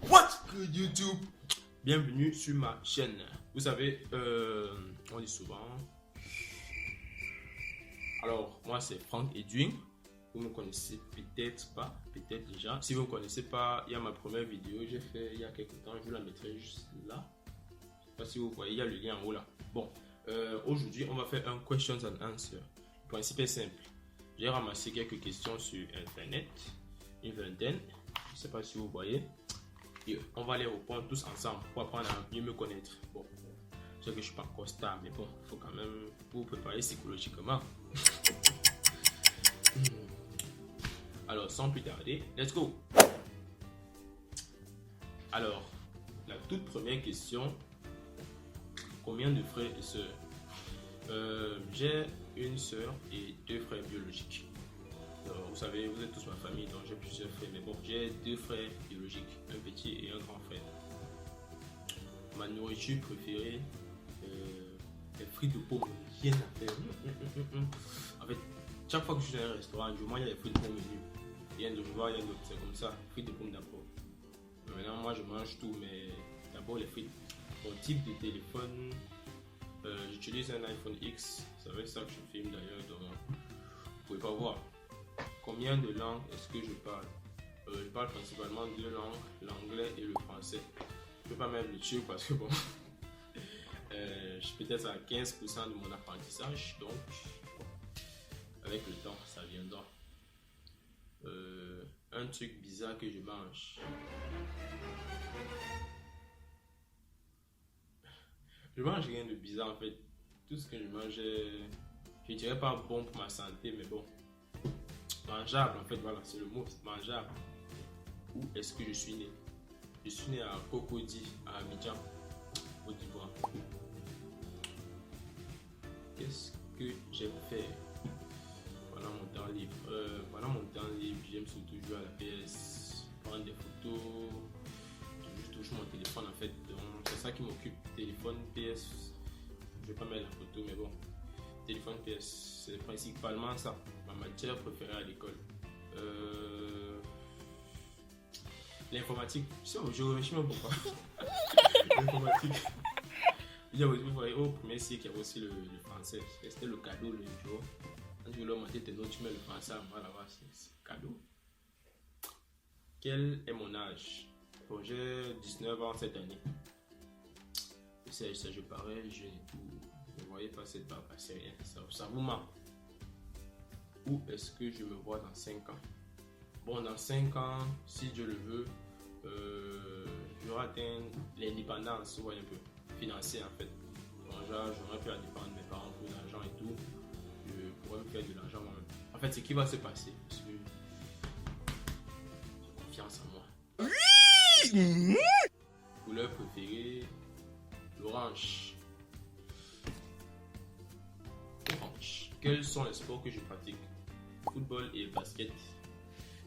What's good YouTube? Bienvenue sur ma chaîne. Vous savez, on dit souvent. Alors, moi c'est Frank Edwin. Vous me connaissez peut-être pas, peut-être déjà. Si vous ne me connaissez pas, il y a ma première vidéo que j'ai fait il y a quelques temps. Je vous la mettrai juste là. Je sais pas si vous voyez, il y a le lien en haut là. Bon, aujourd'hui on va faire un questions and answer. Le principe est simple. J'ai ramassé quelques questions sur internet, une vingtaine. Je ne sais pas si vous voyez. Et on va les répondre tous ensemble pour apprendre à mieux me connaître. Bon, je sais que je ne suis pas encore star, mais bon, il faut quand même vous préparer psychologiquement. Alors, sans plus tarder, let's go. Alors, la toute première question, combien de frères et sœurs? J'ai une sœur et deux frères biologiques. Vous savez, vous êtes tous ma famille, donc j'ai plusieurs frères. Mais bon, j'ai deux frères biologiques, un petit et un grand frère. Ma nourriture préférée, les frites de pomme, rien à faire. En fait, chaque fois que je suis dans un restaurant, je mange les frites de pomme menu. Rien de voir, rien d'autre, c'est comme ça. Frites de pomme d'abord. Maintenant, moi je mange tout, mais d'abord les frites. Mon type de téléphone, j'utilise un iPhone X. C'est avec ça que je filme d'ailleurs, donc vous pouvez pas voir. Combien de langues est-ce que je parle? Je parle principalement deux langues, l'anglais et le français. Je ne peux pas mettre le turc parce que bon, je suis peut-être à 15% de mon apprentissage, donc avec le temps, ça viendra. Un truc bizarre que je mange. Je mange rien de bizarre en fait. Tout ce que je mange, je ne dirais pas bon pour ma santé, mais bon. Mangeable en fait, voilà, c'est le mot, mangeable. Où est-ce que je suis né? Je suis né à Cocody, à Abidjan, Côte d'Ivoire. Qu'est-ce que j'aime faire? Voilà mon temps libre. J'aime surtout jouer à la PS, prendre des photos. Je touche mon téléphone en fait, donc c'est ça qui m'occupe. Téléphone, PS, je vais pas mettre la photo, mais bon. Téléphone, PS, c'est principalement ça. Ma matière préférée à l'école. L'informatique, je ne sais même pas. L'informatique. Vous voyez, au premier cycle, il y avait aussi le français. C'était le cadeau le jour. Quand tu veux leur monter tes notes, tu mets le français à moi là-bas, c'est cadeau. Quel est mon âge? Bon, j'ai 19 ans cette année. Je parais jeune et tout. Vous ne voyez pas cette barbe, c'est rien. Ça vous ment. Où est-ce que je me vois dans 5 ans? Bon, dans 5 ans, si Dieu le veut, j'aurai atteint l'indépendance, vous voyez un peu, financière en fait. Donc, j'aurai pu dépendre de mes parents pour l'argent et tout. Je pourrais me faire de l'argent moi-même. En fait, ce qui va se passer, parce que j'ai confiance en moi. Oui! Couleur préférée, l'orange. Orange. Quels sont les sports que je pratique? Football et basket.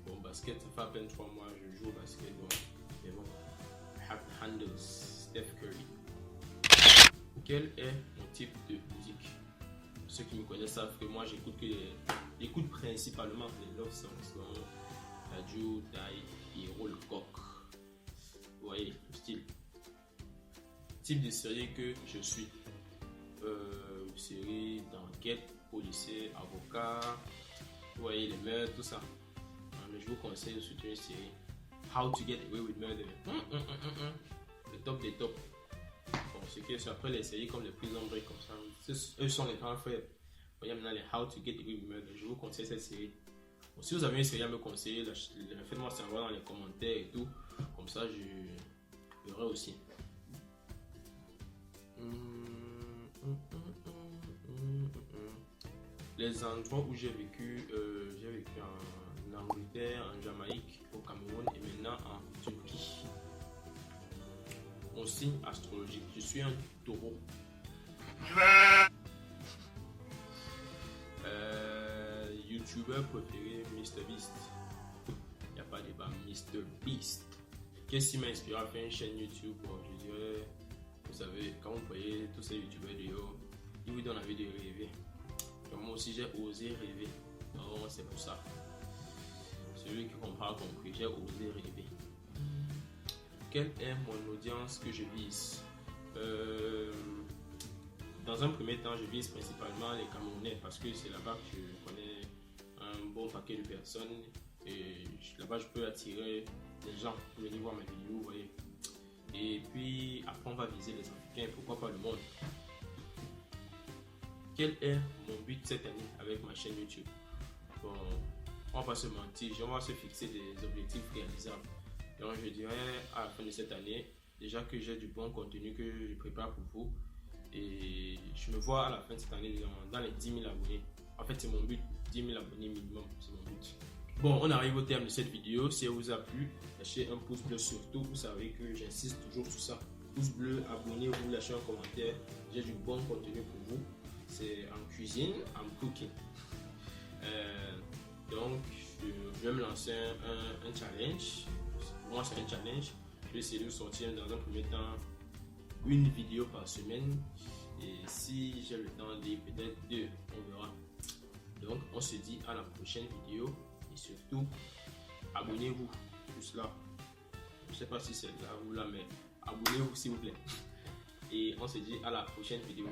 Bon, basket, ça fait à peine 3 mois que je joue au basket, donc, mais bon. Handles, Steph Curry. Quel est mon type de musique? Ceux qui me connaissent savent que moi j'écoute principalement les love songs, donc Radio, Die et Roll Cock. Vous voyez le style. Type de série que je suis. Série d'enquête, policier, avocat. Vous voyez les meurtres, tout ça. Mais je vous conseille surtout une série How to Get Away with Murder. Le top des tops. Bon, c'est que après les séries comme les Prison Break comme ça, eux sont les grands frères. Vous voyez maintenant les How to Get Away with Murder. Je vous conseille cette série. Bon, si vous avez une série à me conseiller, faites-moi savoir dans les commentaires et tout. Comme ça, je verrai aussi. Les endroits où j'ai vécu en Angleterre, en Jamaïque, au Cameroun et maintenant en Turquie. Mon signe astrologique, je suis un taureau. YouTuber préféré, MrBeast. Il n'y a pas de débat, MrBeast. Qu'est-ce qui m'a inspiré à faire une chaîne YouTube? Bon, je dirais, vous savez, quand vous voyez tous ces youtubeurs de haut, ils vous donnent envie de rêver. Donc moi aussi j'ai osé rêver. Donc c'est pour ça. Celui qui comprend a compris, j'ai osé rêver. quelle est mon audience que je vise? Dans un premier temps, je vise principalement les Camerounais parce que c'est là-bas que je connais un bon paquet de personnes et là-bas je peux attirer des gens pour venir voir mes vidéos, vous voyez. Et puis après on va viser les Africains, pourquoi pas le monde. Quel est mon but cette année avec ma chaîne YouTube? Bon, on va pas se mentir, on va se fixer des objectifs réalisables. Donc je dirais à la fin de cette année, déjà que j'ai du bon contenu que je prépare pour vous. Et je me vois à la fin de cette année dans les 10 000 abonnés. En fait, c'est mon but, 10 000 abonnés minimum, c'est mon but. Bon, on arrive au terme de cette vidéo. Si elle vous a plu, lâchez un pouce bleu surtout. Vous savez que j'insiste toujours sur ça. Pouce bleu, abonnez-vous, lâchez un commentaire. J'ai du bon contenu pour vous. C'est en cuisine, en cooking. Donc, je vais me lancer un challenge. Pour moi, c'est un challenge. Je vais essayer de sortir dans un premier temps une vidéo par semaine. Et si j'ai le temps de peut-être 2, on verra. Donc, on se dit à la prochaine vidéo. Et surtout, abonnez-vous. Tout cela. Je ne sais pas si c'est là ou là, mais abonnez-vous s'il vous plaît. Et on se dit à la prochaine vidéo.